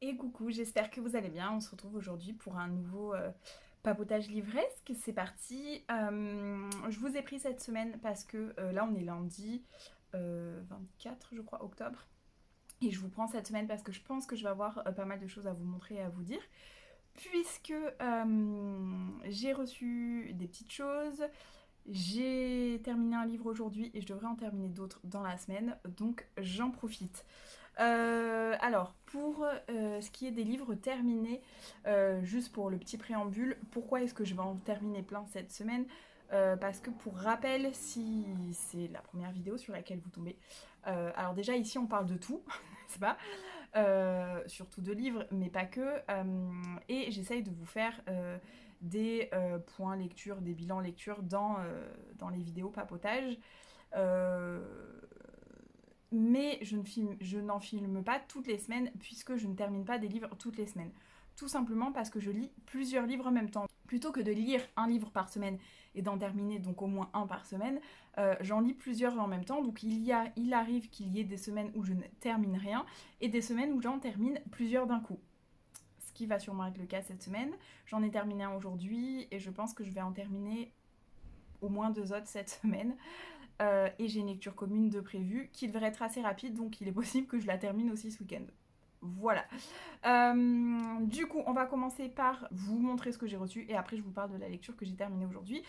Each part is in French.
Et coucou, j'espère que vous allez bien. On se retrouve aujourd'hui pour un nouveau papotage livresque. C'est parti. Je vous ai pris cette semaine parce que là on est lundi 24 je crois octobre. Et je vous prends cette semaine parce que je pense que je vais avoir pas mal de choses à vous montrer et à vous dire. Puisque j'ai reçu des petites choses. J'ai terminé un livre aujourd'hui et je devrais en terminer d'autres dans la semaine. Donc j'en profite. Alors, pour ce qui est des livres terminés, juste pour le petit préambule, pourquoi est-ce que je vais en terminer plein cette semaine? Parce que pour rappel, si c'est la première vidéo sur laquelle vous tombez, alors déjà ici on parle de tout, c'est pas, surtout de livres, mais pas que, et j'essaye de vous faire des points lecture, des bilans lecture dans les vidéos papotage. Euh, mais je n'en filme pas toutes les semaines puisque je ne termine pas des livres toutes les semaines. Tout simplement parce que je lis plusieurs livres en même temps. Plutôt que de lire un livre par semaine et d'en terminer donc au moins un par semaine, j'en lis plusieurs en même temps. Donc il arrive qu'il y ait des semaines où je ne termine rien et des semaines où j'en termine plusieurs d'un coup. Ce qui va sûrement être le cas cette semaine. J'en ai terminé un aujourd'hui et je pense que je vais en terminer au moins deux autres cette semaine. Et j'ai une lecture commune de prévue qui devrait être assez rapide, donc il est possible que je la termine aussi ce week-end. Voilà. Du coup, on va commencer par vous montrer ce que j'ai reçu et après je vous parle de la lecture que j'ai terminée aujourd'hui.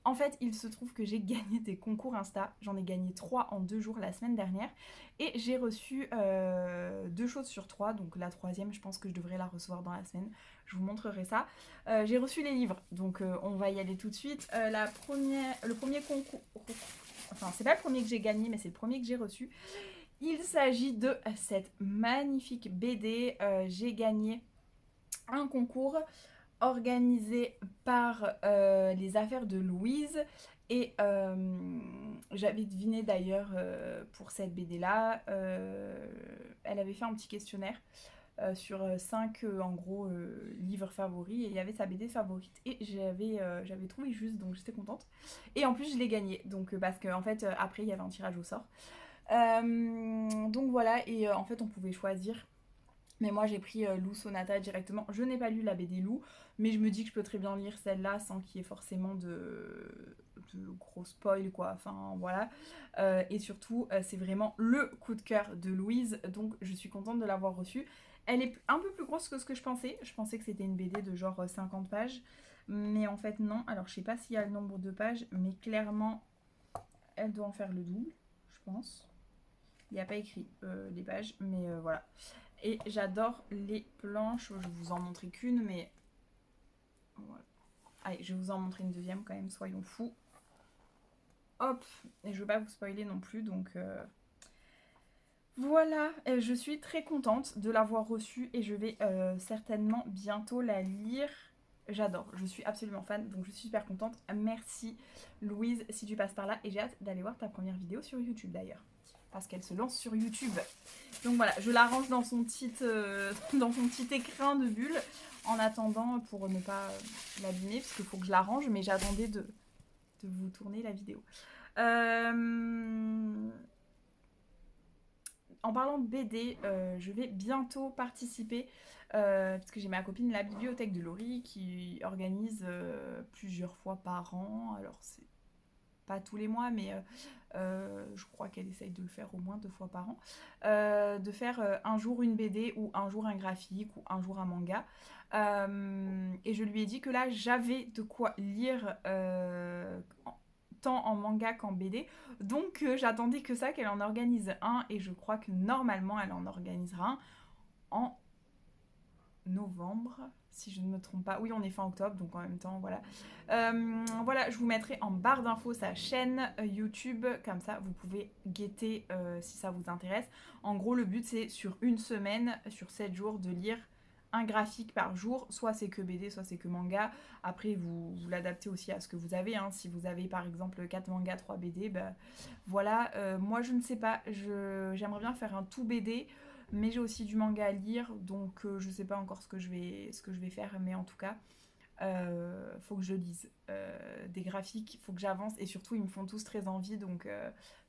En fait, il se trouve que j'ai gagné des concours Insta. J'en ai gagné 3 en 2 jours la semaine dernière. Et j'ai reçu 2 choses sur 3. Donc la troisième, je pense que je devrais la recevoir dans la semaine. Je vous montrerai ça. J'ai reçu les livres. Donc on va y aller tout de suite. Le premier concours... Enfin, c'est pas le premier que j'ai gagné, mais c'est le premier que j'ai reçu. Il s'agit de cette magnifique BD. J'ai gagné un concours organisé par les affaires de Louise. Et j'avais deviné d'ailleurs pour cette BD là, elle avait fait un petit questionnaire sur 5 en gros livres favoris et il y avait sa BD favorite et j'avais trouvé juste donc j'étais contente et en plus je l'ai gagné donc parce qu'en en fait après il y avait un tirage au sort. Donc voilà et en fait on pouvait choisir mais moi j'ai pris Lou Sonata directement. Je n'ai pas lu la BD Lou, mais je me dis que je peux très bien lire celle-là sans qu'il y ait forcément de gros spoil quoi. Enfin voilà. Et surtout, c'est vraiment le coup de cœur de Louise, donc je suis contente de l'avoir reçue. Elle est un peu plus grosse que ce que je pensais. Je pensais que c'était une BD de genre 50 pages. Mais en fait non. Alors je sais pas s'il y a le nombre de pages, mais clairement elle doit en faire le double, je pense. Il n'y a pas écrit les pages, mais voilà. Et j'adore les planches. Je vous en montrer qu'une, mais voilà. Allez, je vais vous en montrer une deuxième quand même, soyons fous. Hop, et je veux pas vous spoiler non plus, donc voilà. Je suis très contente de l'avoir reçue et je vais certainement bientôt la lire. J'adore, je suis absolument fan, donc je suis super contente. Merci Louise si tu passes par là et j'ai hâte d'aller voir ta première vidéo sur YouTube d'ailleurs. Parce qu'elle se lance sur YouTube. Donc voilà, je la range dans dans son petit écrin de bulle en attendant pour ne pas l'abîmer, parce qu'il faut que je la range, mais j'attendais de vous tourner la vidéo. En parlant de BD, je vais bientôt participer, parce que j'ai ma copine, la bibliothèque de Laurie, qui organise plusieurs fois par an. Alors c'est pas tous les mois, mais je crois qu'elle essaye de le faire au moins 2 fois par an, de faire un jour une BD ou un jour un graphique ou un jour un manga. Et je lui ai dit que là j'avais de quoi lire tant en manga qu'en BD. Donc j'attendais que ça, qu'elle en organise un et je crois que normalement elle en organisera un en novembre, si je ne me trompe pas. Oui, on est fin octobre, donc en même temps, voilà. Voilà, je vous mettrai en barre d'infos sa chaîne YouTube, comme ça vous pouvez guetter si ça vous intéresse. En gros, le but c'est sur une semaine, sur 7 jours, de lire un graphique par jour, soit c'est que BD, soit c'est que manga. Après, vous l'adaptez aussi à ce que vous avez. Hein. Si vous avez par exemple 4 mangas, 3 BD, bah, voilà. Moi, je ne sais pas, j'aimerais bien faire un tout BD mais j'ai aussi du manga à lire, donc je sais pas encore ce que je vais faire, mais en tout cas, faut que je lise. Des graphiques, faut que j'avance, et surtout ils me font tous très envie, donc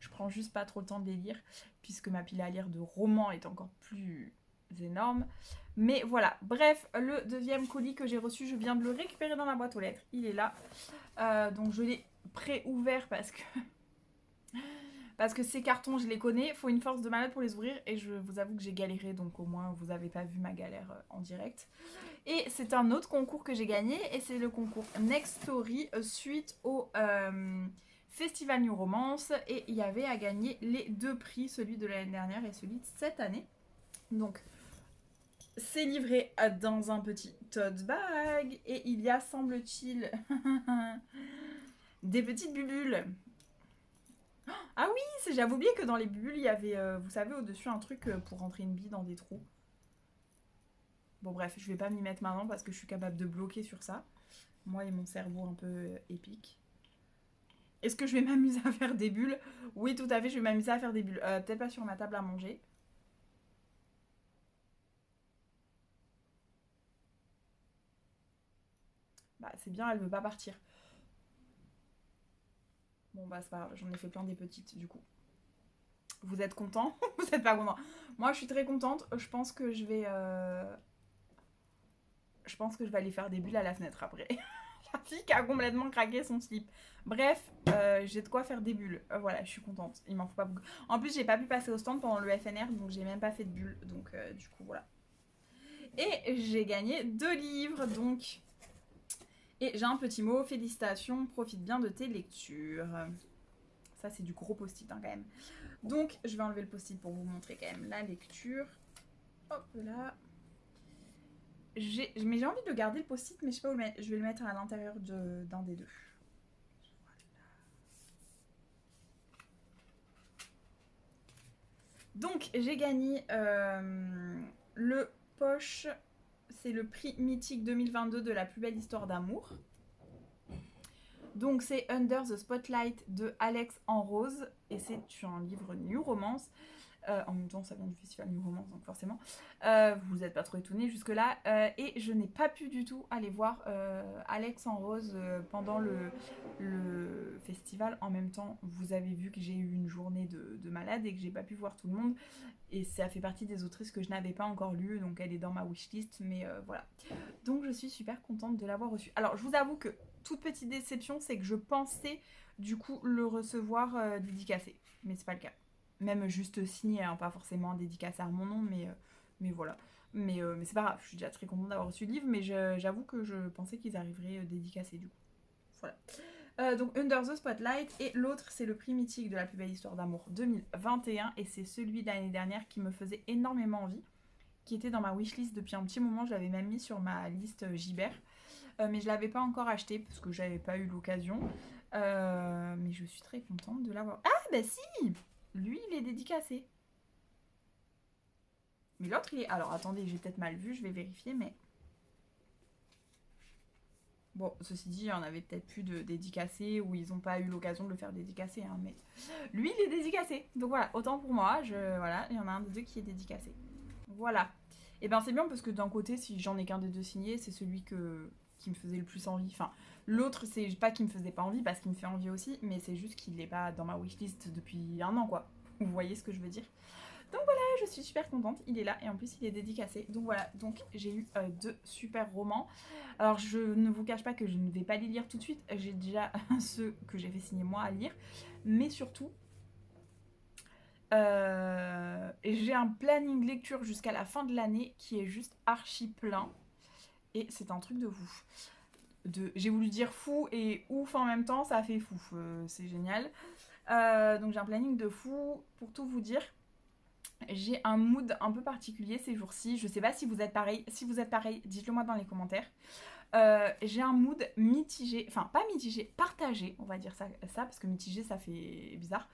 je prends juste pas trop le temps de les lire, puisque ma pile à lire de romans est encore plus énorme. Mais voilà, bref, le deuxième colis que j'ai reçu, je viens de le récupérer dans ma boîte aux lettres. Il est là. Donc je l'ai pré-ouvert parce que ces cartons, je les connais. Il faut une force de malade pour les ouvrir. Et je vous avoue que j'ai galéré. Donc au moins, vous n'avez pas vu ma galère en direct. Et c'est un autre concours que j'ai gagné. Et c'est le concours Next Story suite au Festival New Romance. Et il y avait à gagner les deux prix, celui de l'année dernière et celui de cette année. Donc c'est livré dans un petit tote bag. Et il y a, semble-t-il, des petites bulles. Ah oui, j'avais oublié que dans les bulles, il y avait, vous savez, au-dessus un truc pour rentrer une bille dans des trous. Bon bref, je vais pas m'y mettre maintenant parce que je suis capable de bloquer sur ça. Moi et mon cerveau un peu épique. Est-ce que je vais m'amuser à faire des bulles? Oui, tout à fait, je vais m'amuser à faire des bulles. Peut-être pas sur ma table à manger. Bah c'est bien, elle veut pas partir. Bon bah c'est pas grave, j'en ai fait plein des petites du coup. Vous êtes content? Vous êtes pas content? Moi je suis très contente. Je pense que je vais aller faire des bulles à la fenêtre après. La fille qui a complètement craqué son slip. Bref, j'ai de quoi faire des bulles. Voilà, je suis contente. Il m'en faut pas beaucoup. En plus, j'ai pas pu passer au stand pendant le FNR, donc j'ai même pas fait de bulles. Donc, du coup, voilà. Et j'ai gagné 2 livres, donc. Et j'ai un petit mot. Félicitations, profite bien de tes lectures. Ça, c'est du gros post-it, hein, quand même. Donc, je vais enlever le post-it pour vous montrer quand même la lecture. Hop là. Mais j'ai envie de garder le post-it, mais je sais pas où le mettre. Je vais le mettre à l'intérieur d'un des deux. Donc j'ai gagné le poche, c'est le prix mythique 2022 de la plus belle histoire d'amour. Donc c'est Under the Spotlight de Alex en rose et c'est un livre New Romance. En même temps, ça vient du festival New Romance, donc forcément. Vous n'êtes pas trop étonnés jusque-là. Et je n'ai pas pu du tout aller voir Alex en rose pendant le festival. En même temps, vous avez vu que j'ai eu une journée de malade et que j'ai pas pu voir tout le monde. Et ça fait partie des autrices que je n'avais pas encore lues, donc elle est dans ma wishlist. Mais voilà. Donc je suis super contente de l'avoir reçu. Alors je vous avoue que toute petite déception, c'est que je pensais du coup le recevoir dédicacé. Mais c'est pas le cas. Même juste signé, hein, pas forcément dédicacé à mon nom, mais voilà. Mais c'est pas grave, je suis déjà très contente d'avoir reçu le livre, mais j'avoue que je pensais qu'ils arriveraient dédicacés du coup. Voilà. Donc Under the Spotlight, et l'autre c'est le prix mythique de la plus belle histoire d'amour 2021, et c'est celui de l'année dernière qui me faisait énormément envie, qui était dans ma wishlist depuis un petit moment, je l'avais même mis sur ma liste Gibert, mais je l'avais pas encore acheté parce que j'avais pas eu l'occasion. Mais je suis très contente de l'avoir. Ah bah si, lui il est dédicacé. Mais l'autre il est... Alors attendez, j'ai peut-être mal vu, je vais vérifier, mais... Bon, ceci dit, il y en avait peut-être plus de dédicacés ou ils n'ont pas eu l'occasion de le faire dédicacer, hein, mais lui il est dédicacé. Donc voilà, autant pour moi, voilà, il y en a un des deux qui est dédicacé. Voilà. Et ben c'est bien parce que d'un côté, si j'en ai qu'un des deux signé, c'est celui qui me faisait le plus envie. Enfin, l'autre, c'est pas qu'il me faisait pas envie parce qu'il me fait envie aussi, mais c'est juste qu'il n'est pas dans ma wishlist depuis un an, quoi. Vous voyez ce que je veux dire? Donc voilà, je suis super contente, il est là et en plus il est dédicacé. Donc voilà, donc j'ai eu 2 super romans. Alors je ne vous cache pas que je ne vais pas les lire tout de suite, j'ai déjà ceux que j'ai fait signer moi à lire, mais surtout j'ai un planning lecture jusqu'à la fin de l'année qui est juste archi plein et c'est un truc de ouf. J'ai voulu dire fou et ouf en même temps, ça fait fou, c'est génial. Donc j'ai un planning de fou, pour tout vous dire. J'ai un mood un peu particulier ces jours-ci. Je sais pas si vous êtes pareil. Si vous êtes pareil, dites-le moi dans les commentaires. J'ai un mood mitigé, enfin pas mitigé, partagé, on va dire ça, parce que mitigé ça fait bizarre.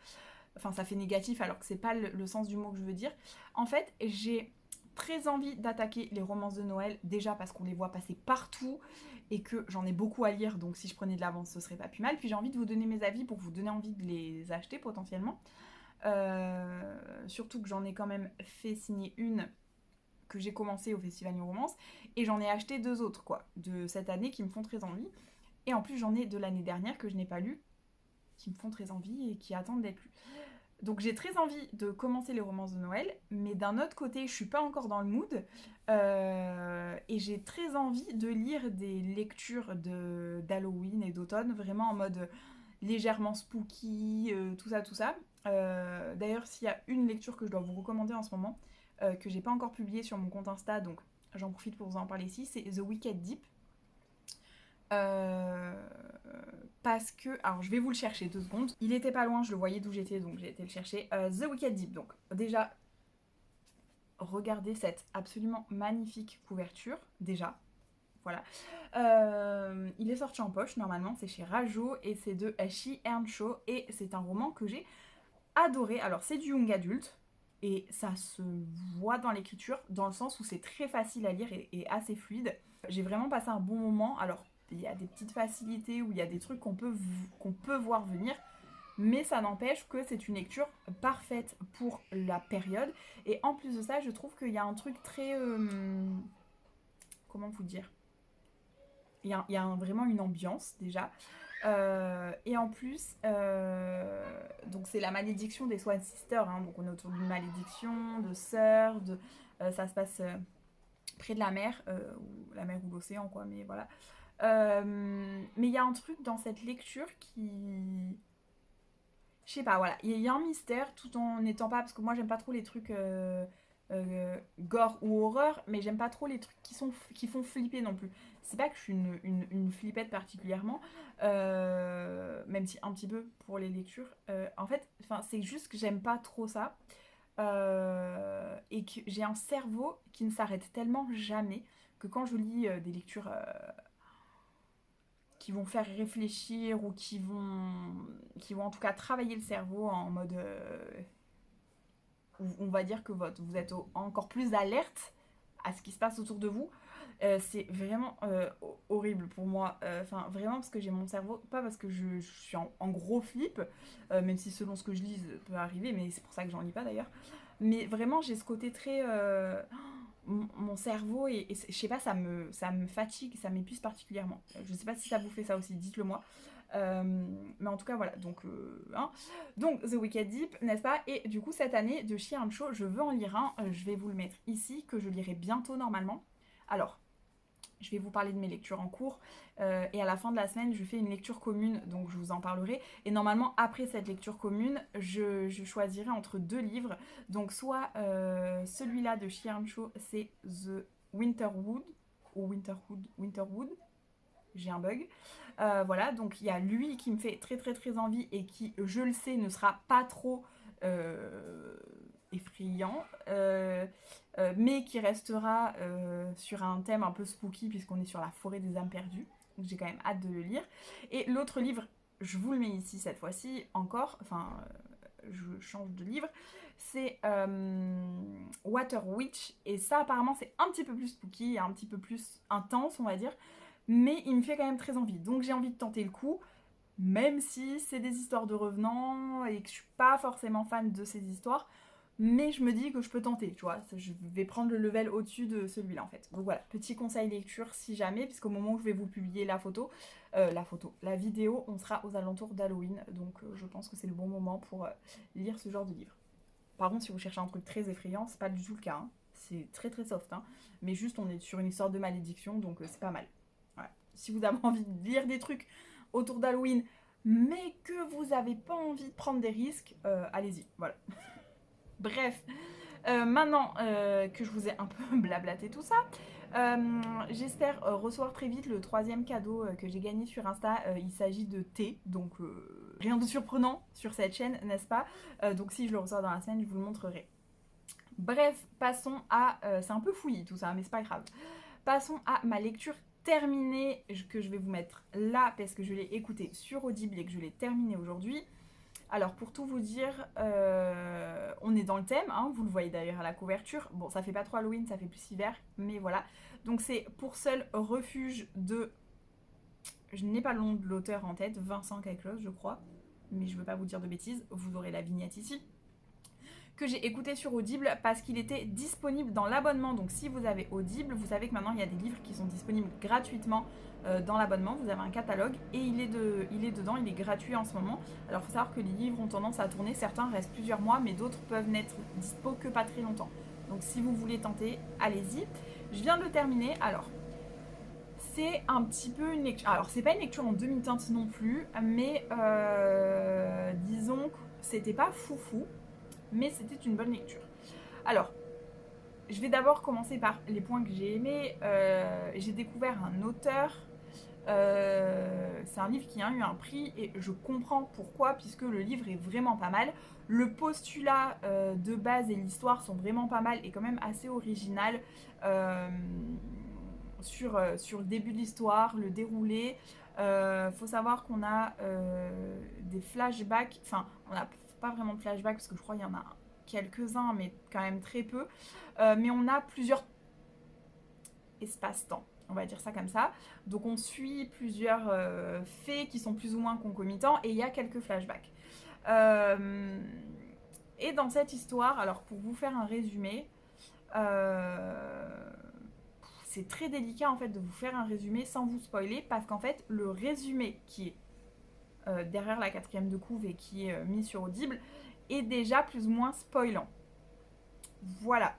Enfin ça fait négatif alors que c'est pas le sens du mot que je veux dire. En fait, j'ai très envie d'attaquer les romances de Noël, déjà parce qu'on les voit passer partout et que j'en ai beaucoup à lire, donc si je prenais de l'avance ce serait pas plus mal. Puis j'ai envie de vous donner mes avis pour vous donner envie de les acheter potentiellement. Surtout que j'en ai quand même fait signer une que j'ai commencé au Festival New Romance et j'en ai acheté 2 autres quoi de cette année qui me font très envie, et en plus j'en ai de l'année dernière que je n'ai pas lu qui me font très envie et qui attendent d'être lues. Donc j'ai très envie de commencer les romances de Noël, mais d'un autre côté, je suis pas encore dans le mood. Et j'ai très envie de lire des lectures d'Halloween et d'automne, vraiment en mode légèrement spooky, tout ça, tout ça. D'ailleurs, s'il y a une lecture que je dois vous recommander en ce moment, que j'ai pas encore publiée sur mon compte Insta, donc j'en profite pour vous en parler ici, c'est The Wicked Deep. Euh, Parce que, alors je vais vous le chercher 2 secondes. Il était pas loin, je le voyais d'où j'étais, donc j'ai été le chercher. The Wicked Deep. Donc déjà, regardez cette absolument magnifique couverture. Déjà, voilà. Il est sorti en poche normalement, c'est chez Rajo et c'est de Shi Earnshaw et c'est un roman que j'ai adoré. Alors c'est du young adulte et ça se voit dans l'écriture dans le sens où c'est très facile à lire et assez fluide. J'ai vraiment passé un bon moment. Alors il y a des petites facilités où il y a des trucs qu'on peut voir venir, mais ça n'empêche que c'est une lecture parfaite pour la période. Et en plus de ça, je trouve qu'il y a un truc très... comment vous dire, il y a vraiment une ambiance déjà. Et en plus, donc c'est la malédiction des Swan Sisters, hein, donc on est autour d'une malédiction, de sœurs, ça se passe près de la mer, ou la mer ou l'océan quoi, mais voilà. Mais il y a un truc dans cette lecture qui... Je sais pas, voilà, il y a un mystère tout en n'étant pas... Parce que moi j'aime pas trop les trucs gore ou horreur, mais j'aime pas trop les trucs qui font flipper non plus. C'est pas que je suis une flippette particulièrement, même si un petit peu pour les lectures. En fait, c'est juste que j'aime pas trop ça. Et que j'ai un cerveau qui ne s'arrête tellement jamais que quand je lis des lectures qui vont faire réfléchir ou qui vont en tout cas travailler le cerveau en mode on va dire que vous êtes encore plus alerte à ce qui se passe autour de vous. C'est vraiment horrible pour moi. Enfin, vraiment parce que j'ai mon cerveau, pas parce que je suis en gros flip, même si selon ce que je lis peut arriver, mais c'est pour ça que j'en lis pas d'ailleurs. Mais vraiment, j'ai ce côté très... mon cerveau, et je sais pas, ça me fatigue, ça m'épuise particulièrement. Je sais pas si ça vous fait ça aussi, dites-le moi. Mais en tout cas, voilà. Donc, hein. Donc, The Wicked Deep, n'est-ce pas? Et du coup, cette année, de Shi Earnshaw, je veux en lire un. Je vais vous le mettre ici, que je lirai bientôt normalement. Alors, je vais vous parler de mes lectures en cours. Et à la fin de la semaine, je fais une lecture commune, donc je vous en parlerai. Et normalement, après cette lecture commune, je choisirai entre 2 livres. Donc, soit celui-là de Shi Earnshaw, c'est The Winterwood, ou Winterwood, j'ai un bug. Voilà, donc il y a lui qui me fait très très très envie et qui, je le sais, ne sera pas trop effrayant, mais qui restera sur un thème un peu spooky puisqu'on est sur la forêt des âmes perdues. Donc j'ai quand même hâte de le lire. Et l'autre livre, je vous le mets ici cette fois-ci encore, je change de livre, c'est Water Witch. Et ça apparemment c'est un petit peu plus spooky, un petit peu plus intense on va dire, mais il me fait quand même très envie. Donc j'ai envie de tenter le coup, même si c'est des histoires de revenants et que je suis pas forcément fan de ces histoires. Mais je me dis que je peux tenter, tu vois. Je vais prendre le level au-dessus de celui-là en fait. Donc voilà, petit conseil lecture si jamais, puisqu'au moment où je vais vous publier la vidéo, on sera aux alentours d'Halloween. Donc je pense que c'est le bon moment pour lire ce genre de livre. Par contre, si vous cherchez un truc très effrayant, c'est pas du tout le cas, hein. C'est très très soft, hein. Mais juste on est sur une histoire de malédiction, donc c'est pas mal. Voilà. Si vous avez envie de lire des trucs autour d'Halloween, mais que vous n'avez pas envie de prendre des risques, allez-y. Voilà. Bref, maintenant que je vous ai un peu blablaté tout ça, j'espère recevoir très vite le 3e cadeau que j'ai gagné sur Insta. Il s'agit de thé, donc rien de surprenant sur cette chaîne, n'est-ce pas? Donc si je le reçois dans la semaine, je vous le montrerai. Bref, passons à... c'est un peu fouillis tout ça, mais c'est pas grave. Passons à ma lecture terminée, que je vais vous mettre là, parce que je l'ai écoutée sur Audible et que je l'ai terminée aujourd'hui. Alors pour tout vous dire, on est dans le thème, hein, vous le voyez d'ailleurs à la couverture. Bon, ça fait pas trop Halloween, ça fait plus hiver, mais voilà. Donc c'est Pour seul refuge de... Je n'ai pas le nom de l'auteur en tête, Vincent quelque chose je crois, mais je veux pas vous dire de bêtises, vous aurez la vignette ici. que j'ai écouté sur Audible parce qu'il était disponible dans l'abonnement. Donc si vous avez Audible, vous savez que maintenant il y a des livres qui sont disponibles gratuitement dans l'abonnement. Vous avez un catalogue et il est dedans, il est gratuit en ce moment. Alors il faut savoir que les livres ont tendance à tourner, certains restent plusieurs mois, mais d'autres peuvent n'être dispo que pas très longtemps. Donc si vous voulez tenter, allez-y. Je viens de le terminer. Alors, c'est un petit peu une lecture. Alors, c'est pas une lecture en demi-teinte non plus, mais disons que c'était pas foufou, mais c'était une bonne lecture. Alors, je vais d'abord commencer par les points que j'ai aimés. J'ai découvert un auteur. C'est un livre qui a eu un prix et je comprends pourquoi, puisque le livre est vraiment pas mal. Le postulat de base et l'histoire sont vraiment pas mal et quand même assez original. Sur le début de l'histoire, le déroulé. Faut savoir qu'on a des flashbacks, enfin, on n'a pas vraiment de flashbacks parce que je crois qu'il y en a quelques-uns, mais quand même très peu. Mais on a plusieurs espaces-temps, on va dire ça comme ça. Donc on suit plusieurs faits qui sont plus ou moins concomitants et il y a quelques flashbacks. Et dans cette histoire, alors pour vous faire un résumé, c'est très délicat en fait de vous faire un résumé sans vous spoiler parce qu'en fait le résumé qui est derrière la quatrième de couve et qui est mis sur Audible est déjà plus ou moins spoilant. Voilà.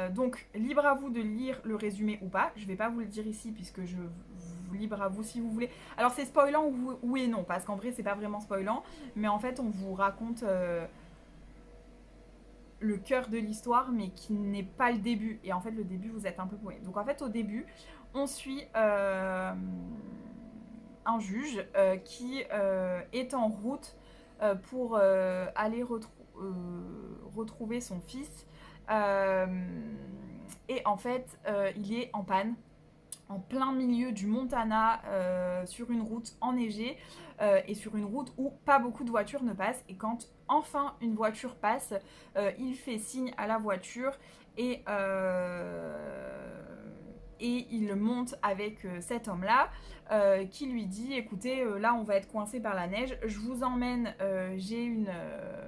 Donc libre à vous de lire le résumé ou pas. Je vais pas vous le dire ici puisque je vous libre à vous si vous voulez. Alors c'est spoilant oui et non parce qu'en vrai c'est pas vraiment spoilant, mais en fait on vous raconte le cœur de l'histoire, mais qui n'est pas le début. Et en fait, le début, vous êtes un peu paumé. Donc en fait, au début, on suit un juge qui est en route pour aller retrouver son fils. Et en fait, il est en panne en plein milieu du Montana, sur une route enneigée et sur une route où pas beaucoup de voitures ne passent. Et quand enfin une voiture passe, il fait signe à la voiture et il monte avec cet homme-là qui lui dit écoutez, là on va être coincé par la neige, je vous emmène,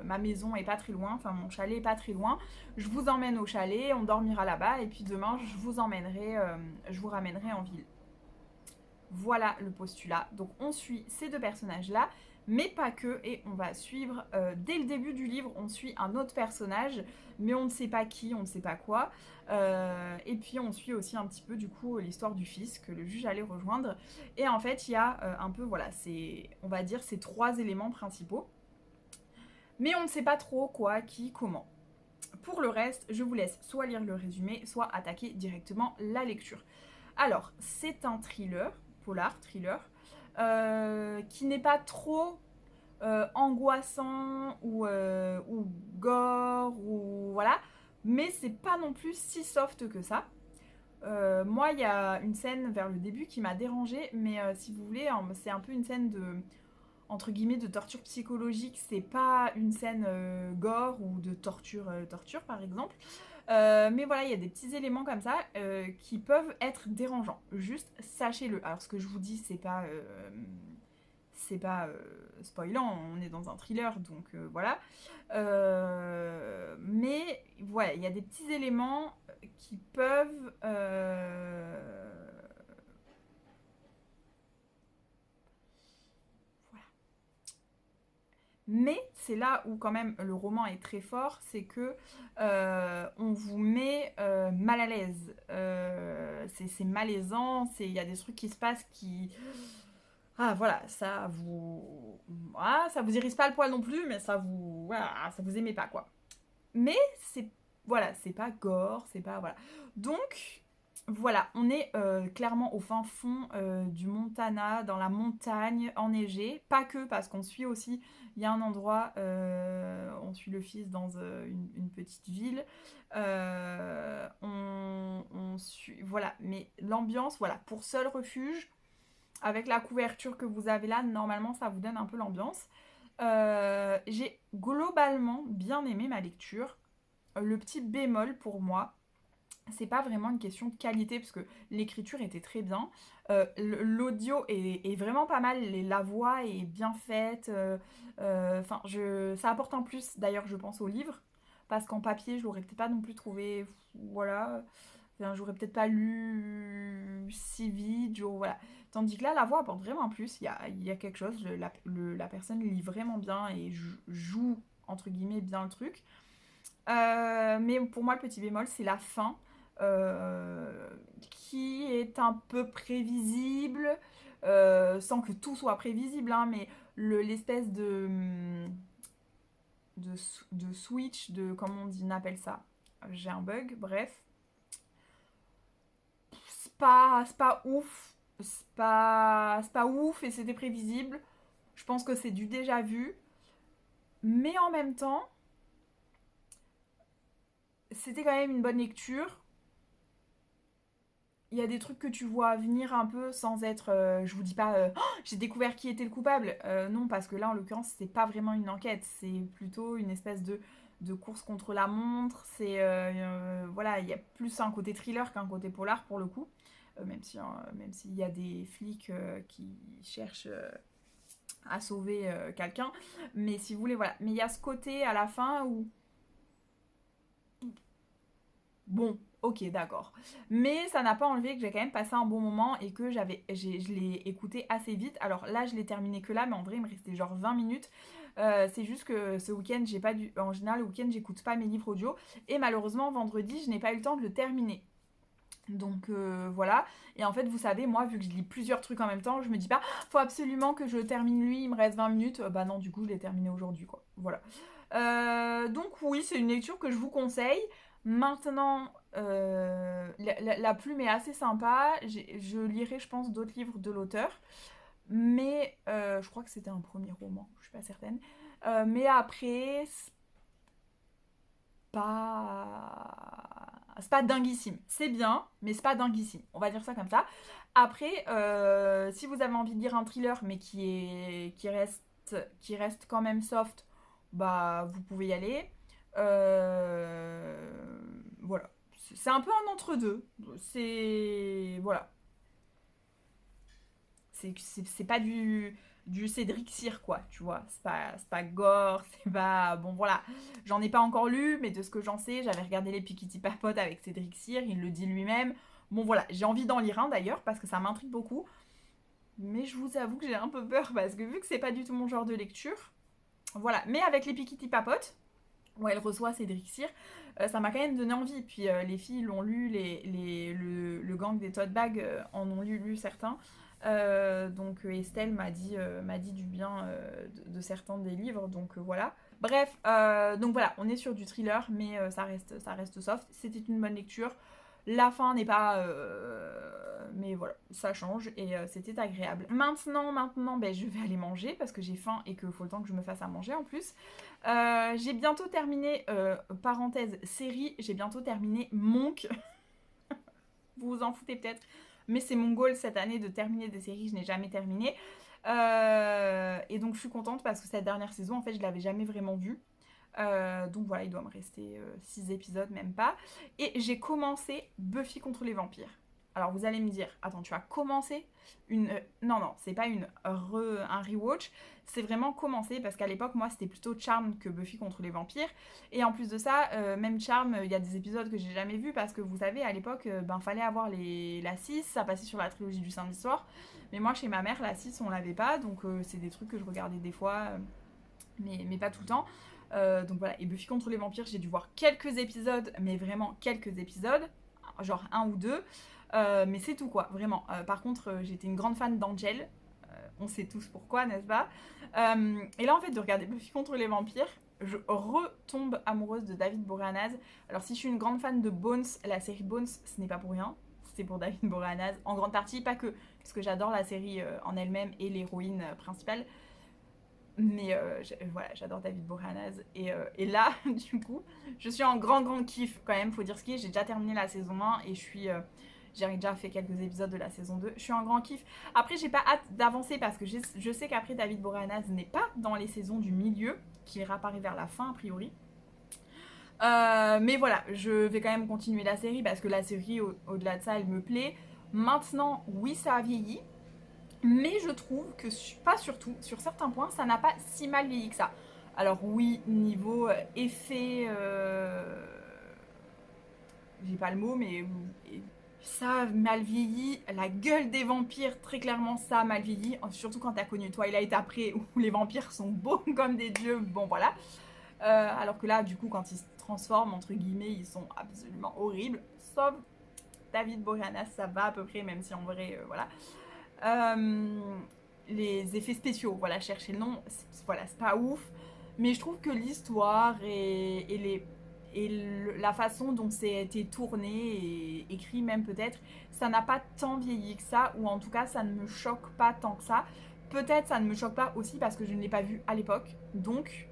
ma maison est pas très loin, enfin mon chalet est pas très loin, je vous emmène au chalet, on dormira là-bas et puis demain je vous ramènerai en ville. Voilà le postulat. Donc on suit ces deux personnages-là, mais pas que, et on va suivre, dès le début du livre, on suit un autre personnage, mais on ne sait pas qui, on ne sait pas quoi. Et puis on suit aussi un petit peu du coup l'histoire du fils que le juge allait rejoindre. Et en fait, il y a un peu, voilà, on va dire ces trois éléments principaux. Mais on ne sait pas trop quoi, qui, comment. Pour le reste, je vous laisse soit lire le résumé, soit attaquer directement la lecture. Alors, c'est un polar thriller, qui n'est pas trop angoissant ou gore, ou voilà, mais c'est pas non plus si soft que ça. Moi, il y a une scène vers le début qui m'a dérangée, mais si vous voulez, c'est un peu une scène de entre guillemets de torture psychologique, c'est pas une scène gore ou de torture par exemple. Mais voilà, il y a des petits éléments comme ça qui peuvent être dérangeants. Juste sachez-le. Alors ce que je vous dis, c'est pas spoilant, on est dans un thriller, donc voilà. Mais voilà, il y a des petits éléments qui peuvent mais c'est là où quand même le roman est très fort, c'est que on vous met mal à l'aise. C'est malaisant, il y a des trucs qui se passent qui... Ah voilà, ça vous irrite pas le poil non plus, mais ça vous aimait pas quoi. Mais c'est... Voilà, c'est pas gore, c'est pas... Voilà. Donc... Voilà, on est clairement au fin fond du Montana, dans la montagne enneigée. Pas que, parce qu'on suit aussi, il y a un endroit, on suit le fils dans une petite ville. On suit, voilà, mais l'ambiance, voilà, pour seul refuge, avec la couverture que vous avez là, normalement ça vous donne un peu l'ambiance. J'ai globalement bien aimé ma lecture. Le petit bémol pour moi, c'est pas vraiment une question de qualité parce que l'écriture était très bien. L'audio est vraiment pas mal, la voix est bien faite. Enfin, ça apporte un plus d'ailleurs, je pense, au livre parce qu'en papier, je l'aurais peut-être pas non plus trouvé. Voilà. Enfin, j'aurais peut-être pas lu si vite. Voilà. Tandis que là, la voix apporte vraiment un plus. Il y a quelque chose. La personne lit vraiment bien et joue, entre guillemets, bien le truc. Mais pour moi, le petit bémol, c'est la fin, qui est un peu prévisible, sans que tout soit prévisible, hein, mais l'espèce de switch, comment on appelle ça? J'ai un bug, bref. C'est pas ouf. C'est pas ouf et c'était prévisible. Je pense que c'est du déjà vu. Mais en même temps, c'était quand même une bonne lecture. Il y a des trucs que tu vois venir un peu sans être. Je vous dis pas, oh, j'ai découvert qui était le coupable. Non, parce que là, en l'occurrence, c'est pas vraiment une enquête. C'est plutôt une espèce de course contre la montre. Voilà, il y a plus un côté thriller qu'un côté polar pour le coup. Même s'il y a des flics qui cherchent à sauver quelqu'un. Mais si vous voulez, voilà. Mais il y a ce côté à la fin où bon, ok, d'accord. Mais ça n'a pas enlevé que j'ai quand même passé un bon moment et que je l'ai écouté assez vite. Alors là, je l'ai terminé que là, mais en vrai, il me restait genre 20 minutes. C'est juste que ce week-end, j'ai pas dû. En général, le week-end, j'écoute pas mes livres audio. Et malheureusement, vendredi, je n'ai pas eu le temps de le terminer. Donc voilà. Et en fait, vous savez, moi, vu que je lis plusieurs trucs en même temps, je me dis pas, faut absolument que je termine lui, il me reste 20 minutes. Bah non, du coup, je l'ai terminé aujourd'hui, quoi. Voilà. Donc oui, c'est une lecture que je vous conseille. Maintenant, la plume est assez sympa. Je lirai, je pense, d'autres livres de l'auteur. Mais je crois que c'était un premier roman, je suis pas certaine. Mais après, c'est pas dinguissime. C'est bien, mais c'est pas dinguissime. On va dire ça comme ça. Après, si vous avez envie de lire un thriller, mais qui reste quand même soft, bah vous pouvez y aller. Voilà. C'est un peu un entre-deux. Voilà. C'est pas du Cédric Cyr, quoi, tu vois. C'est pas gore, c'est pas. Bon, voilà. J'en ai pas encore lu, mais de ce que j'en sais, j'avais regardé les Pikiti Papote avec Cédric Cyr, il le dit lui-même. Bon, voilà. J'ai envie d'en lire un d'ailleurs, parce que ça m'intrigue beaucoup. Mais je vous avoue que j'ai un peu peur, parce que vu que c'est pas du tout mon genre de lecture, voilà. Mais avec les Pikiti Papote, où elle reçoit Cédric Cyr, ça m'a quand même donné envie. Puis les filles l'ont lu, le gang des tote bags en ont lu certains. Donc Estelle m'a dit du bien de certains des livres, donc voilà. Bref, donc voilà, on est sur du thriller, mais ça reste soft. C'était une bonne lecture. La fin n'est pas. Mais voilà, ça change et c'était agréable. Maintenant, ben, je vais aller manger parce que j'ai faim et qu'il faut le temps que je me fasse à manger en plus. J'ai bientôt terminé, parenthèse série, j'ai bientôt terminé Monk. Vous vous en foutez peut-être, mais c'est mon goal cette année de terminer des séries que je n'ai jamais terminées. Et donc je suis contente parce que cette dernière saison, en fait, je l'avais jamais vraiment vue. Donc voilà, il doit me rester 6 épisodes, même pas. Et j'ai commencé Buffy contre les vampires. Alors vous allez me dire, attends, tu as commencé une... non, non, c'est pas un rewatch, c'est vraiment commencé parce qu'à l'époque, moi, c'était plutôt Charmed que Buffy contre les vampires. Et en plus de ça, même Charmed, il y a des épisodes que j'ai jamais vus parce que vous savez, à l'époque, fallait avoir la 6, ça passait sur la trilogie du samedi soir. Mais moi, chez ma mère, la 6, on l'avait pas, donc c'est des trucs que je regardais des fois, mais pas tout le temps. Donc voilà, et Buffy contre les vampires, j'ai dû voir quelques épisodes, mais vraiment quelques épisodes, genre un ou deux, mais c'est tout quoi, vraiment. Par contre, j'étais une grande fan d'Angel, on sait tous pourquoi, n'est-ce pas? Et là, en fait, de regarder Buffy contre les vampires, je retombe amoureuse de David Boreanaz. Alors, si je suis une grande fan de Bones, la série Bones, ce n'est pas pour rien. C'est pour David Boreanaz, en grande partie, pas que, parce que j'adore la série en elle-même et l'héroïne principale. Mais voilà, j'adore David Boreanaz. Et là, du coup, je suis en grand kiff quand même, faut dire ce qui est. J'ai déjà terminé la saison 1 et j'ai déjà fait quelques épisodes de la saison 2. Je suis en grand kiff. Après, j'ai pas hâte d'avancer parce que je sais qu'après, David Boreanaz n'est pas dans les saisons du milieu, qui réapparaît vers la fin, a priori. Mais voilà, je vais quand même continuer la série parce que la série, au-delà de ça, elle me plaît. Maintenant, oui, ça a vieilli, mais je trouve que, pas surtout, sur certains points, ça n'a pas si mal vieilli que ça. Alors oui, niveau effet, j'ai pas le mot, mais ça a mal vieilli. La gueule des vampires, très clairement, ça a mal vieilli. Surtout quand t'as connu Twilight après, où les vampires sont beaux comme des dieux. Bon, voilà. Alors que là, du coup, quand ils se transforment, entre guillemets, ils sont absolument horribles. Sauf David Boreanaz, ça va à peu près, même si en vrai, voilà. Les effets spéciaux, voilà, chercher le nom, voilà, c'est pas ouf. Mais je trouve que l'histoire et la façon dont c'est été tourné et écrit même peut-être, ça n'a pas tant vieilli que ça, ou en tout cas ça ne me choque pas tant que ça. Peut-être ça ne me choque pas aussi parce que je ne l'ai pas vu à l'époque, donc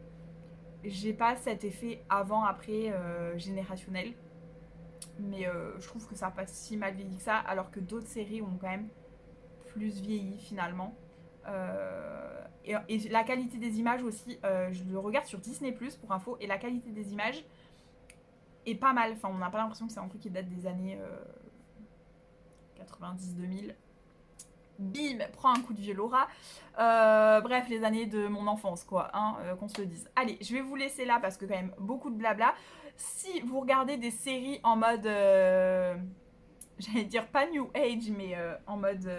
j'ai pas cet effet avant-après générationnel. Mais je trouve que ça n'a pas si mal vieilli que ça, alors que d'autres séries ont quand même plus vieilli finalement. Et la qualité des images aussi, je le regarde sur Disney Plus pour info, et la qualité des images est pas mal. Enfin, on n'a pas l'impression que c'est un truc qui date des années 90-2000. Bim, prends un coup de vieux Laura. Bref, les années de mon enfance, quoi, hein, qu'on se le dise. Allez, je vais vous laisser là parce que quand même beaucoup de blabla. Si vous regardez des séries en mode, j'allais dire pas New Age, mais en mode,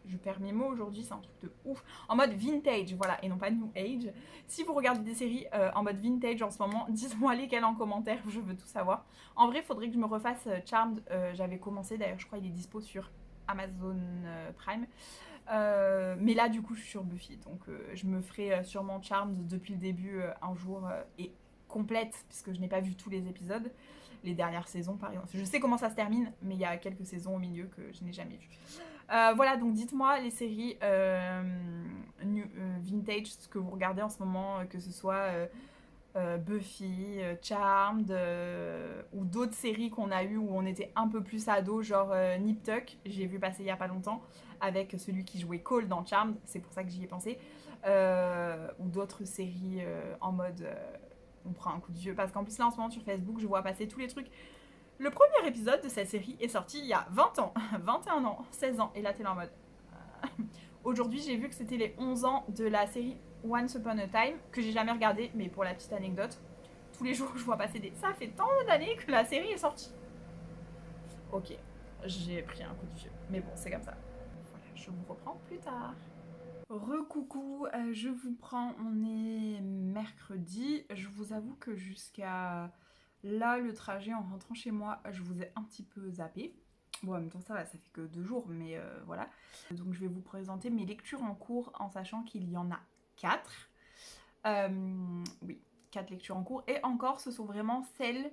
je perds mes mots aujourd'hui, c'est un truc de ouf. En mode vintage, voilà, et non pas New Age. Si vous regardez des séries en mode vintage en ce moment, dites-moi lesquelles en commentaire, je veux tout savoir. En vrai, il faudrait que je me refasse Charmed. J'avais commencé, d'ailleurs, je crois il est dispo sur Amazon Prime. Mais là, du coup, je suis sur Buffy. Donc, je me ferai sûrement Charmed depuis le début un jour et complète, puisque je n'ai pas vu tous les épisodes. Les dernières saisons, par exemple. Je sais comment ça se termine, mais il y a quelques saisons au milieu que je n'ai jamais vues. Voilà, donc dites-moi les séries vintage, ce que vous regardez en ce moment, que ce soit Buffy, Charmed, ou d'autres séries qu'on a eues où on était un peu plus ado, genre Nip Tuck, j'ai vu passer il y a pas longtemps, avec celui qui jouait Cole dans Charmed, c'est pour ça que j'y ai pensé, ou d'autres séries en mode on prend un coup de vieux, parce qu'en plus là en ce moment sur Facebook je vois passer tous les trucs. Le premier épisode de cette série est sorti il y a 20 ans, 21 ans, 16 ans, et là t'es là en mode... Aujourd'hui j'ai vu que c'était les 11 ans de la série Once Upon a Time, que j'ai jamais regardé, mais pour la petite anecdote, tous les jours je vois passer des... Ça fait tant d'années que la série est sortie. Ok, j'ai pris un coup de vieux, mais bon, c'est comme ça. Voilà, je vous reprends plus tard. Recoucou, je vous prends, on est mercredi. Je vous avoue que jusqu'à là, le trajet en rentrant chez moi, je vous ai un petit peu zappé. Bon, en même temps, ça va, ça fait que 2 jours, mais voilà. Donc, je vais vous présenter mes lectures en cours en sachant qu'il y en a 4. Oui, 4 lectures en cours. Et encore, ce sont vraiment celles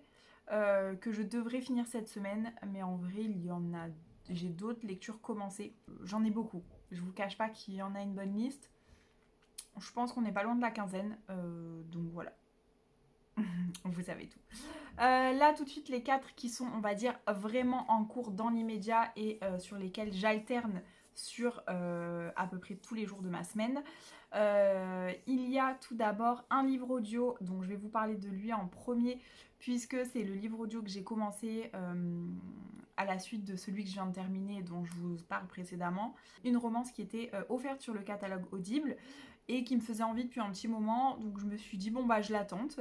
que je devrais finir cette semaine. Mais en vrai, il y en a. J'ai d'autres lectures commencées. J'en ai beaucoup. Je vous cache pas qu'il y en a une bonne liste. Je pense qu'on n'est pas loin de la quinzaine. Donc voilà. Vous savez tout. Là, tout de suite, les 4 qui sont, on va dire, vraiment en cours dans l'immédiat et sur lesquels j'alterne sur à peu près tous les jours de ma semaine. Il y a tout d'abord un livre audio, dont je vais vous parler de lui en premier, puisque c'est le livre audio que j'ai commencé à la suite de celui que je viens de terminer, dont je vous parle précédemment. Une romance qui était offerte sur le catalogue Audible et qui me faisait envie depuis un petit moment, donc je me suis dit bon bah je la tente.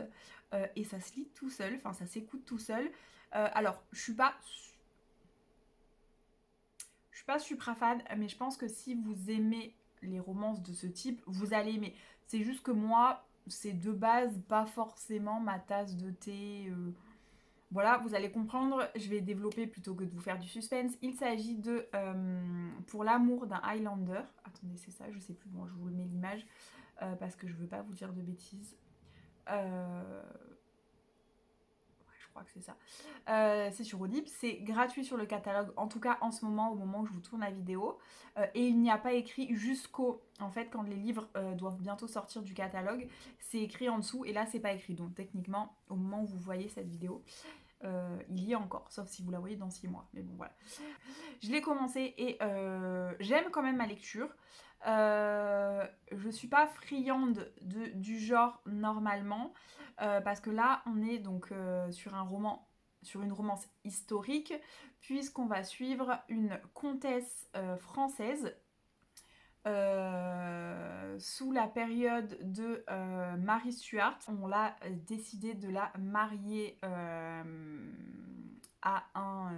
Et ça se lit tout seul, enfin ça s'écoute tout seul. Alors je suis pas super fan, mais je pense que si vous aimez les romances de ce type, vous allez aimer. C'est juste que moi, c'est de base pas forcément ma tasse de thé. Voilà, vous allez comprendre, je vais développer plutôt que de vous faire du suspense. Il s'agit de Pour l'amour d'un Highlander. Attendez, c'est ça, je sais plus, bon, je vous mets l'image parce que je veux pas vous dire de bêtises. Je crois que c'est ça. C'est sur Audible, c'est gratuit sur le catalogue, en tout cas en ce moment, au moment où je vous tourne la vidéo. Et il n'y a pas écrit jusqu'au... En fait, quand les livres doivent bientôt sortir du catalogue, c'est écrit en dessous, et là, c'est pas écrit. Donc techniquement, au moment où vous voyez cette vidéo, il y est encore, sauf si vous la voyez dans 6 mois. Mais bon, voilà. Je l'ai commencé et j'aime quand même ma lecture. Je suis pas friande du genre normalement, parce que là, on est donc sur un roman, sur une romance historique, puisqu'on va suivre une comtesse française sous la période de Mary Stuart. On l'a décidé de la marier à un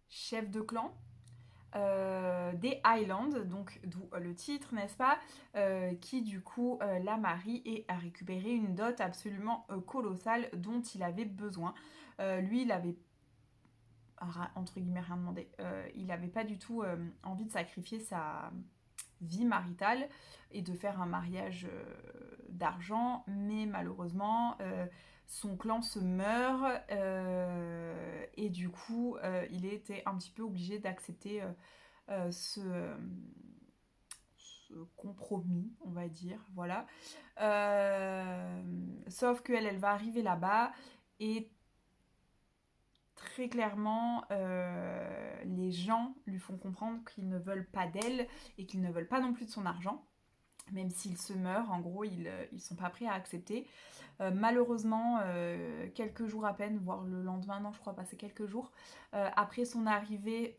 chef de clan des Highlands, donc d'où le titre, n'est-ce pas, qui du coup la marie et a récupéré une dot absolument colossale dont il avait besoin. Lui, il avait entre guillemets rien demandé. Il n'avait pas du tout envie de sacrifier sa vie maritale et de faire un mariage d'argent, mais malheureusement son clan se meurt et du coup il était un petit peu obligé d'accepter ce compromis, on va dire, voilà. Sauf qu'elle, elle va arriver là-bas et très clairement, les gens lui font comprendre qu'ils ne veulent pas d'elle et qu'ils ne veulent pas non plus de son argent. Même s'il se meurt, en gros, ils sont pas prêts à accepter. Malheureusement, quelques jours à peine, voire le lendemain, non, je crois passer quelques jours, après son arrivée,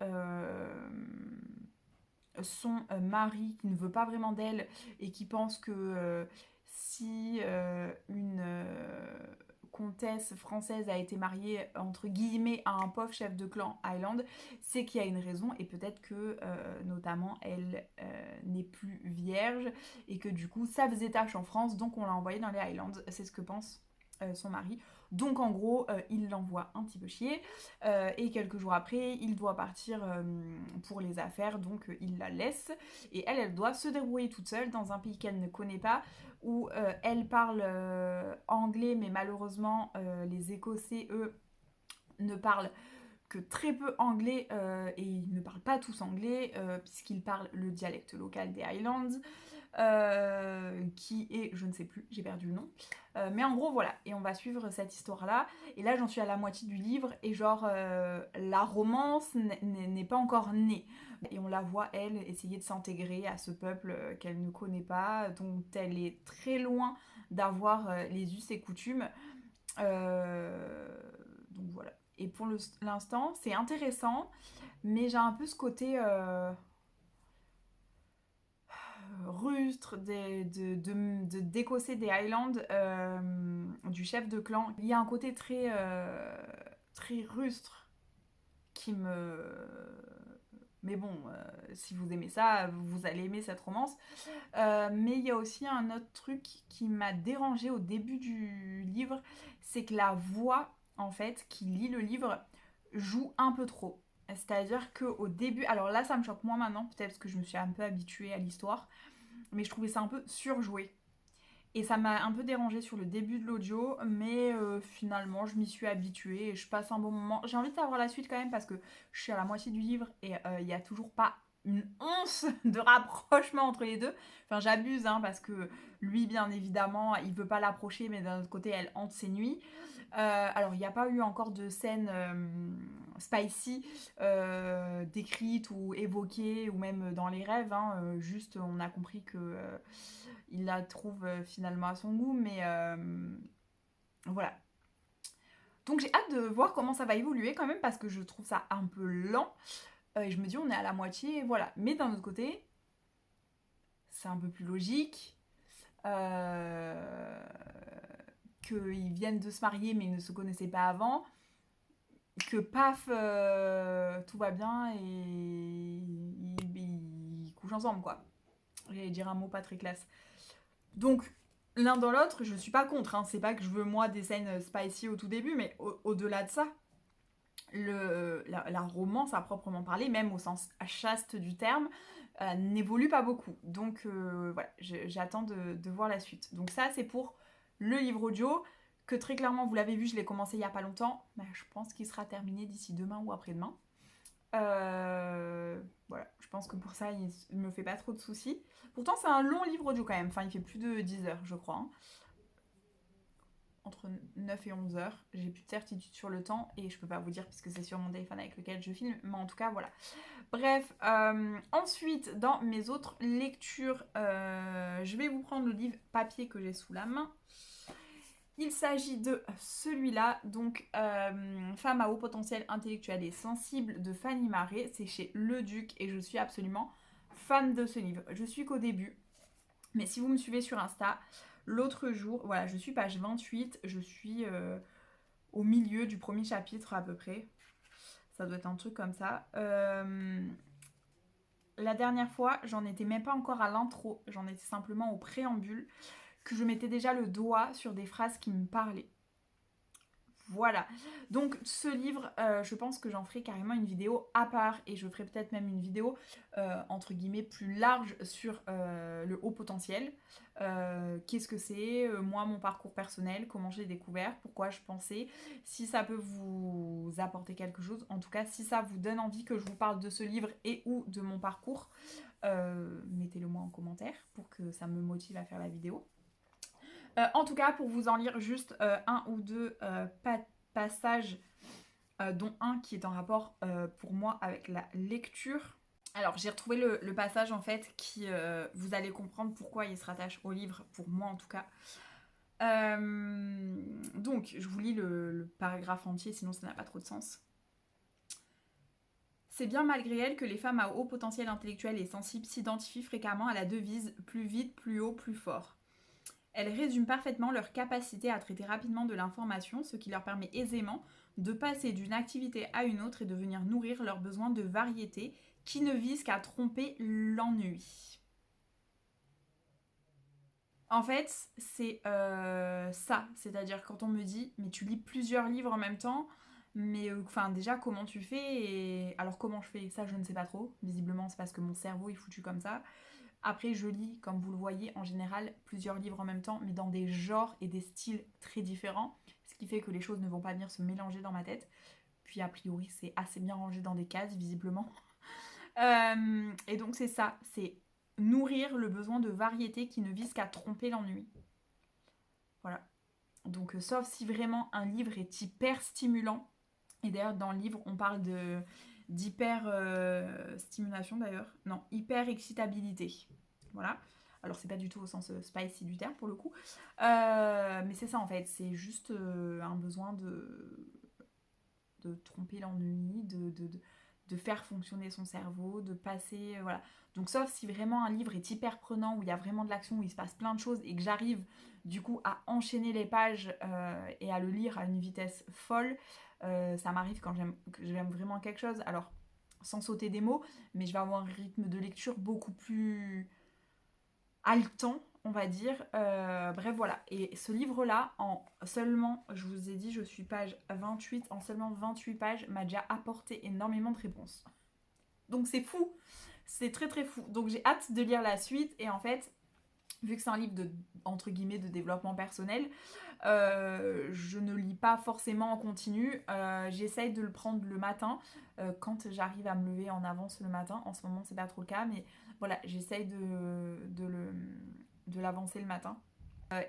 son mari, qui ne veut pas vraiment d'elle et qui pense que si une comtesse française a été mariée entre guillemets à un pauvre chef de clan Highland, c'est qu'il y a une raison et peut-être que notamment elle n'est plus vierge et que du coup ça faisait tâche en France, donc on l'a envoyée dans les Highlands. C'est ce que pense son mari. Donc en gros, il l'envoie un petit peu chier et quelques jours après, il doit partir pour les affaires, donc il la laisse et elle, elle doit se débrouiller toute seule dans un pays qu'elle ne connaît pas, où elle parle anglais, mais malheureusement les Écossais, eux, ne parlent que très peu anglais et ils ne parlent pas tous anglais puisqu'ils parlent le dialecte local des Highlands. Qui est, je ne sais plus, j'ai perdu le nom. Mais en gros, voilà. Et on va suivre cette histoire-là. Et là, j'en suis à la moitié du livre. Et genre, la romance n'est pas encore née. Et on la voit, elle, essayer de s'intégrer à ce peuple qu'elle ne connaît pas, dont elle est très loin d'avoir les us et coutumes. Donc voilà. Et pour l'instant, c'est intéressant, mais j'ai un peu ce côté rustre d'Écossais des Highlands, du chef de clan. Il y a un côté très, très rustre qui me... Mais bon, si vous aimez ça, vous allez aimer cette romance. Mais il y a aussi un autre truc qui m'a dérangé au début du livre, c'est que la voix, en fait, qui lit le livre, joue un peu trop. C'est-à-dire qu'au début, alors là ça me choque moins maintenant, peut-être parce que je me suis un peu habituée à l'histoire, mais je trouvais ça un peu surjoué. Et ça m'a un peu dérangée sur le début de l'audio, mais finalement je m'y suis habituée et je passe un bon moment. J'ai envie de savoir la suite quand même parce que je suis à la moitié du livre et il n'y a toujours pas une once de rapprochement entre les deux. Enfin j'abuse hein, parce que lui bien évidemment il veut pas l'approcher mais d'un autre côté elle hante ses nuits. Alors il n'y a pas eu encore de scène spicy décrite ou évoquée ou même dans les rêves, hein, juste on a compris que il la trouve finalement à son goût, mais voilà. Donc j'ai hâte de voir comment ça va évoluer quand même parce que je trouve ça un peu lent et je me dis on est à la moitié, voilà. Mais d'un autre côté, c'est un peu plus logique. Qu'ils viennent de se marier mais ils ne se connaissaient pas avant, que paf, tout va bien et ils couchent ensemble quoi. J'allais dire un mot pas très classe. Donc l'un dans l'autre, je suis pas contre, hein. C'est pas que je veux moi des scènes spicy au tout début, mais au-delà de ça, la romance à proprement parler, même au sens chaste du terme, n'évolue pas beaucoup. Donc voilà, j'attends de voir la suite. Donc ça c'est pour le livre audio, que très clairement vous l'avez vu, je l'ai commencé il y a pas longtemps, bah, je pense qu'il sera terminé d'ici demain ou après-demain. Voilà, je pense que pour ça, il me fait pas trop de soucis. Pourtant, c'est un long livre audio quand même. Enfin, il fait plus de 10 heures, je crois, hein. entre 9 et 11 heures. J'ai plus de certitude sur le temps et je peux pas vous dire puisque c'est sur mon téléphone avec lequel je filme, mais en tout cas voilà. Bref, ensuite dans mes autres lectures, je vais vous prendre le livre papier que j'ai sous la main. Il s'agit de celui-là, donc Femme à haut potentiel intellectuel et sensible de Fanny Marais. C'est chez Le Duc et je suis absolument fan de ce livre. Je suis qu'au début, mais si vous me suivez sur Insta, l'autre jour, voilà, je suis page 28, je suis au milieu du premier chapitre à peu près. Ça doit être un truc comme ça. La dernière fois, j'en étais même pas encore à l'intro, j'en étais simplement au préambule, que je mettais déjà le doigt sur des phrases qui me parlaient. Voilà, donc ce livre, je pense que j'en ferai carrément une vidéo à part et je ferai peut-être même une vidéo entre guillemets plus large sur le haut potentiel. Qu'est-ce que c'est, moi mon parcours personnel, comment je l'ai découvert, pourquoi je pensais, si ça peut vous apporter quelque chose, en tout cas si ça vous donne envie que je vous parle de ce livre et ou de mon parcours, mettez-le moi en commentaire pour que ça me motive à faire la vidéo. En tout cas, pour vous en lire juste un ou deux passages, dont un qui est en rapport pour moi avec la lecture. Alors, j'ai retrouvé le passage en fait qui, vous allez comprendre pourquoi il se rattache au livre, pour moi en tout cas. Donc, je vous lis le paragraphe entier, sinon ça n'a pas trop de sens. C'est bien malgré elle que les femmes à haut potentiel intellectuel et sensible s'identifient fréquemment à la devise « plus vite, plus haut, plus fort ». Elles résument parfaitement leur capacité à traiter rapidement de l'information, ce qui leur permet aisément de passer d'une activité à une autre et de venir nourrir leurs besoins de variété qui ne visent qu'à tromper l'ennui. En fait, c'est ça, c'est-à-dire quand on me dit « mais tu lis plusieurs livres en même temps », mais enfin déjà comment tu fais et alors comment je fais ça je ne sais pas trop, visiblement c'est parce que mon cerveau est foutu comme ça. Après, je lis, comme vous le voyez, en général, plusieurs livres en même temps, mais dans des genres et des styles très différents, ce qui fait que les choses ne vont pas venir se mélanger dans ma tête. Puis, a priori, c'est assez bien rangé dans des cases, visiblement. Et donc, c'est ça, c'est nourrir le besoin de variété qui ne vise qu'à tromper l'ennui. Voilà. Donc, sauf si vraiment un livre est hyper stimulant, et d'ailleurs, dans le livre, on parle d'hyper stimulation d'ailleurs. Non, hyper excitabilité. Voilà. Alors, c'est pas du tout au sens spicy du terme pour le coup. Mais c'est ça en fait. C'est juste un besoin de tromper l'ennui, de faire fonctionner son cerveau, de passer. Voilà. Donc, sauf si vraiment un livre est hyper prenant, où il y a vraiment de l'action, où il se passe plein de choses et que j'arrive du coup à enchaîner les pages et à le lire à une vitesse folle. Ça m'arrive quand j'aime vraiment quelque chose, alors sans sauter des mots, mais je vais avoir un rythme de lecture beaucoup plus haletant, on va dire. Bref, voilà. Et ce livre-là, en seulement, je vous ai dit, je suis page 28, en seulement 28 pages, m'a déjà apporté énormément de réponses. Donc c'est fou, c'est très très fou. Donc j'ai hâte de lire la suite et en fait, vu que c'est un livre de, entre guillemets, de développement personnel, je ne lis pas forcément en continu. J'essaye de le prendre le matin, quand j'arrive à me lever en avance le matin. En ce moment, c'est pas trop le cas, mais voilà, j'essaye de l'avancer le matin.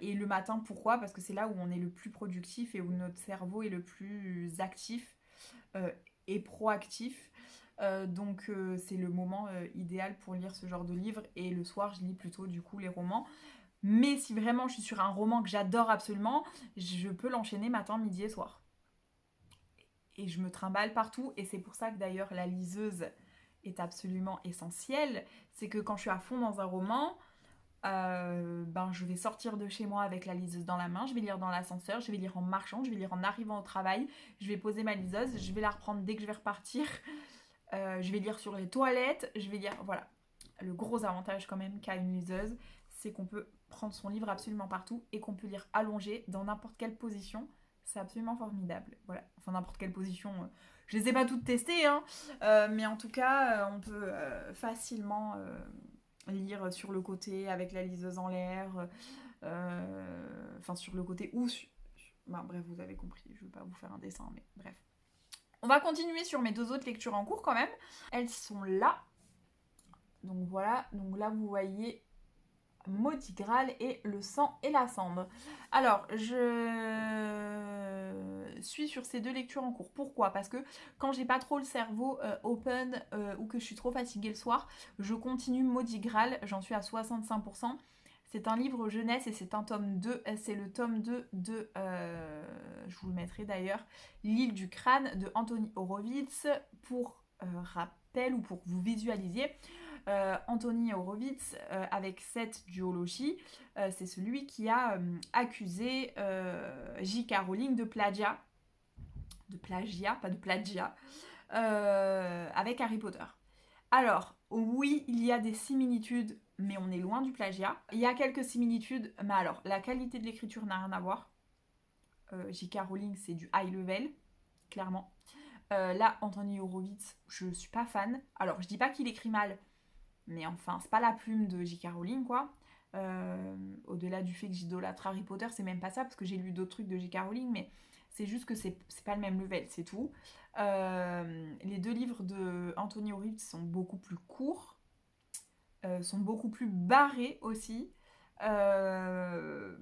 Et le matin, pourquoi? Parce que c'est là où on est le plus productif et où notre cerveau est le plus actif et proactif. Donc c'est le moment idéal pour lire ce genre de livre. Et le soir, je lis plutôt du coup les romans. Mais si vraiment je suis sur un roman que j'adore absolument, je peux l'enchaîner matin, midi et soir. Et je me trimballe partout. Et c'est pour ça que d'ailleurs la liseuse est absolument essentielle. C'est que quand je suis à fond dans un roman, je vais sortir de chez moi avec la liseuse dans la main, je vais lire dans l'ascenseur, je vais lire en marchant, je vais lire en arrivant au travail, je vais poser ma liseuse, je vais la reprendre dès que je vais repartir, je vais lire sur les toilettes, je vais lire... Voilà. Le gros avantage quand même qu'a une liseuse, c'est qu'on peut prendre son livre absolument partout et qu'on peut lire allongé dans n'importe quelle position. C'est absolument formidable. Voilà. Enfin, n'importe quelle position. Je les ai pas toutes testées, hein. Mais en tout cas, on peut facilement lire sur le côté avec la liseuse en l'air. Enfin, sur le côté ou... bref, vous avez compris. Je ne vais pas vous faire un dessin, mais bref. On va continuer sur mes deux autres lectures en cours quand même. Elles sont là. Donc voilà, donc là vous voyez Maudit Graal et le sang et la cendre. Alors, je suis sur ces deux lectures en cours. Pourquoi? Parce que quand j'ai pas trop le cerveau open ou que je suis trop fatiguée le soir, je continue Maudit Graal, j'en suis à 65%. C'est un livre jeunesse et c'est un tome 2. C'est le tome 2 de, je vous le mettrai d'ailleurs, L'île du crâne de Anthony Horowitz. Pour rappel ou pour que vous visualisiez, Anthony Horowitz, avec cette duologie, c'est celui qui a accusé J.K. Rowling de plagiat, pas de plagiat, avec Harry Potter. Alors, oui, il y a des similitudes, mais on est loin du plagiat. Il y a quelques similitudes, mais alors, la qualité de l'écriture n'a rien à voir. J.K. Rowling, c'est du high level, clairement. Là, Anthony Horowitz, je suis pas fan. Alors, je dis pas qu'il écrit mal, mais enfin, c'est pas la plume de J.K. Rowling, quoi. Au-delà du fait que j'idolâtre Harry Potter, c'est même pas ça, parce que j'ai lu d'autres trucs de J.K. Rowling, mais c'est juste que c'est pas le même level, c'est tout. Les deux livres de Anthony Horowitz sont beaucoup plus courts, sont beaucoup plus barrés aussi. Euh,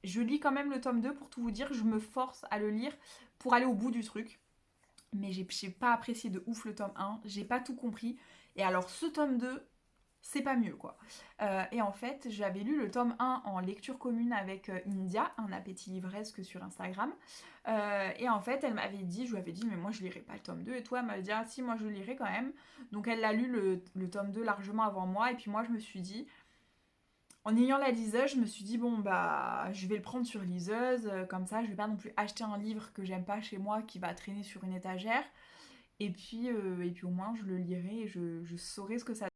je lis quand même le tome 2 pour tout vous dire, je me force à le lire pour aller au bout du truc. Mais j'ai pas apprécié de ouf le tome 1, j'ai pas tout compris. Et alors ce tome 2, c'est pas mieux quoi. Et en fait, j'avais lu le tome 1 en lecture commune avec India, un appétit livresque sur Instagram. Et en fait, elle m'avait dit, je lui avais dit, mais moi je lirai pas le tome 2. Et toi, elle m'avait dit, ah si, moi je le lirai quand même. Donc elle l'a lu le tome 2 largement avant moi. Et puis moi, je me suis dit, en ayant la liseuse, je me suis dit, bon bah, je vais le prendre sur liseuse. Comme ça, je vais pas non plus acheter un livre que j'aime pas chez moi qui va traîner sur une étagère. Et puis au moins, je le lirai et je saurai ce que ça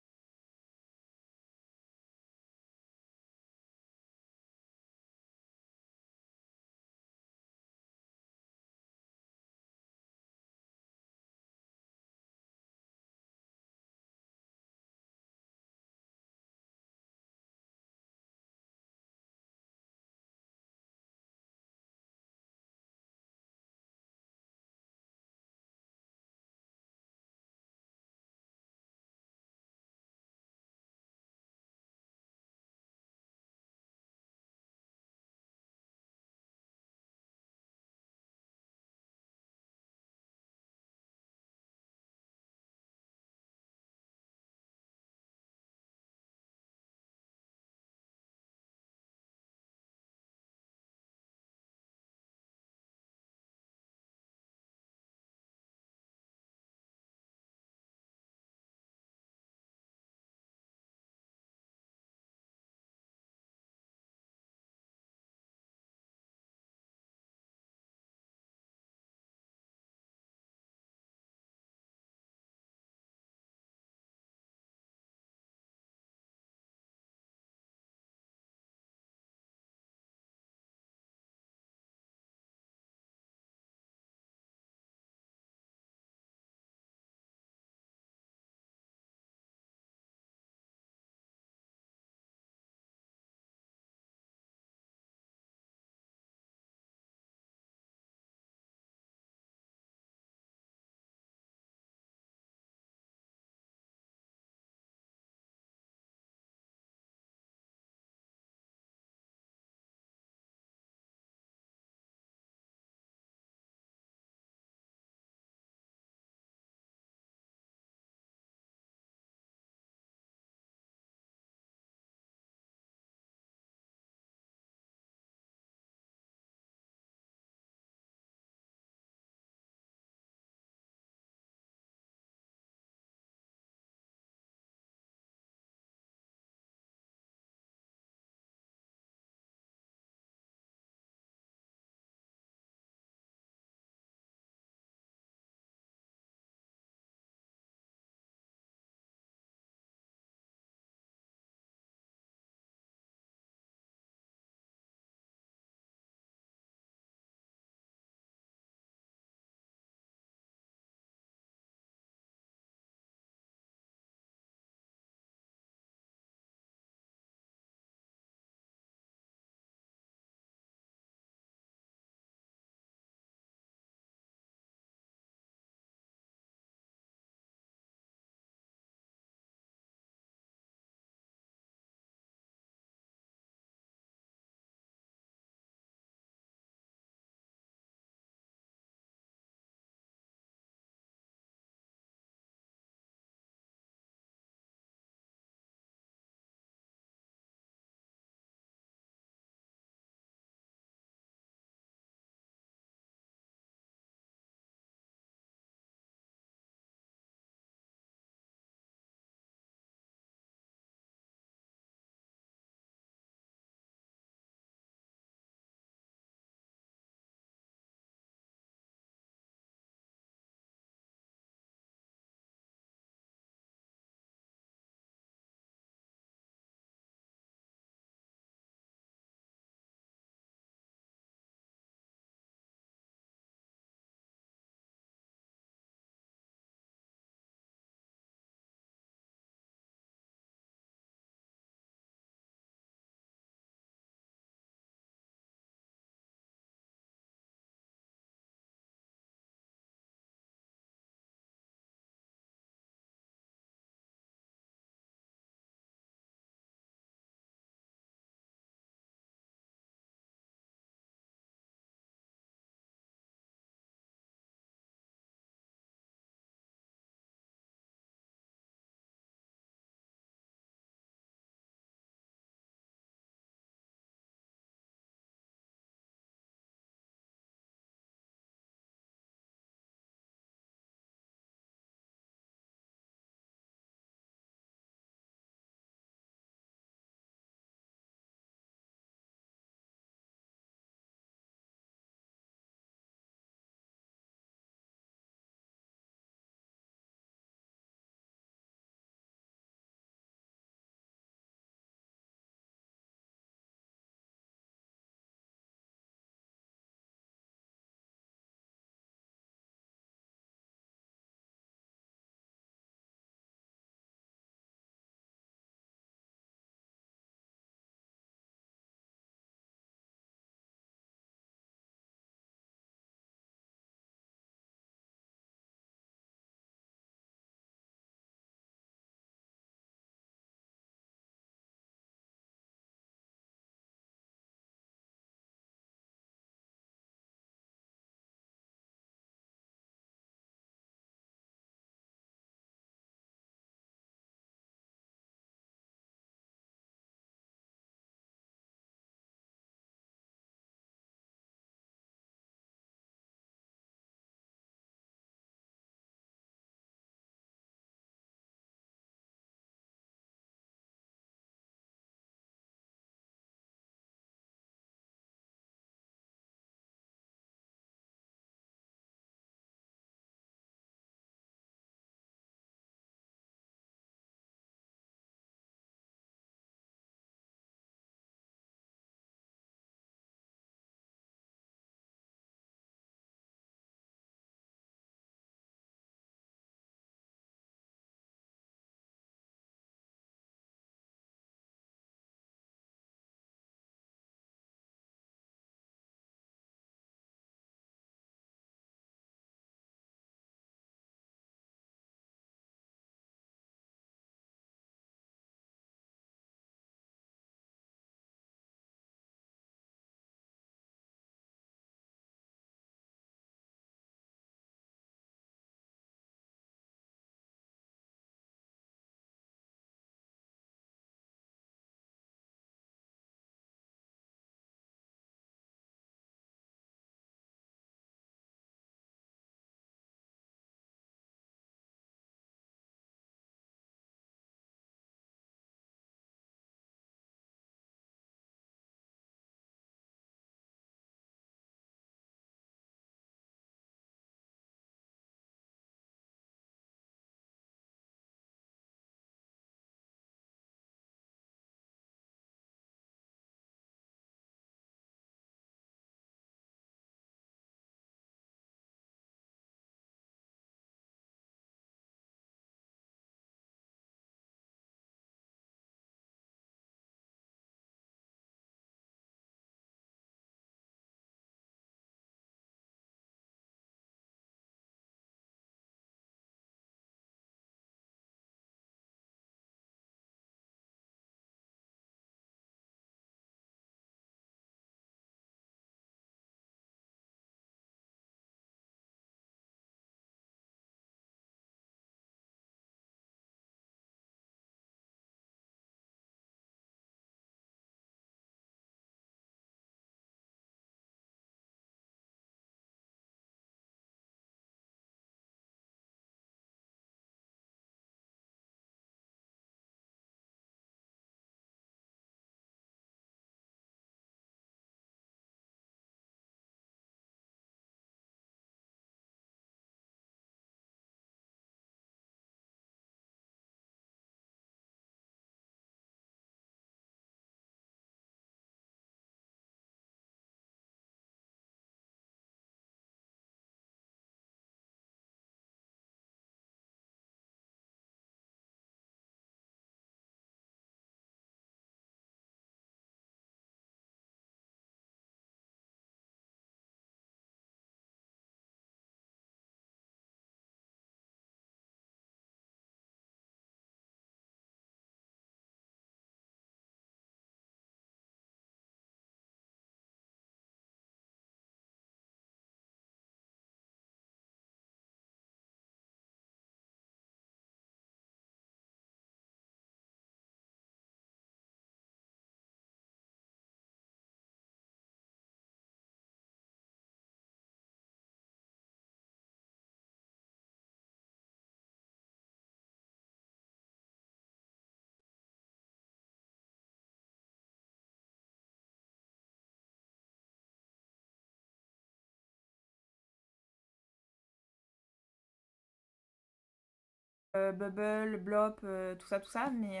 Bubble, Blop, tout ça, mais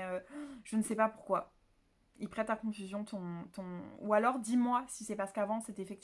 je ne sais pas pourquoi. Il prête à confusion ton... Ou alors dis-moi si c'est parce qu'avant c'était effectivement